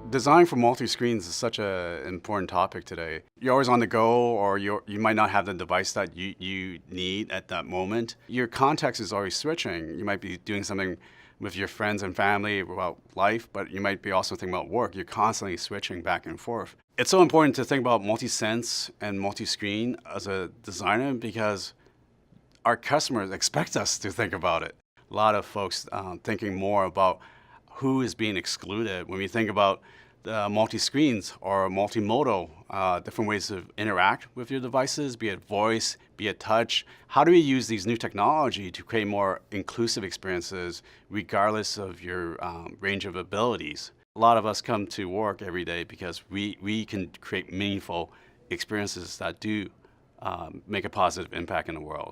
Design for multi-screens is such an important topic today. You're always on the go, or you might not have the device that you need at that moment. Your context is always switching. You might be doing something with your friends and family about life, but you might be also thinking about work. You're constantly switching back and forth. It's so important to think about multi-sense and multi-screen as a designer because our customers expect us to think about it. A lot of folks thinking more about who is being excluded. When we think about the multi-screens or multimodal, different ways to interact with your devices, be it voice, be it touch, how do we use these new technology to create more inclusive experiences regardless of your range of abilities? A lot of us come to work every day because we can create meaningful experiences that do make a positive impact in the world.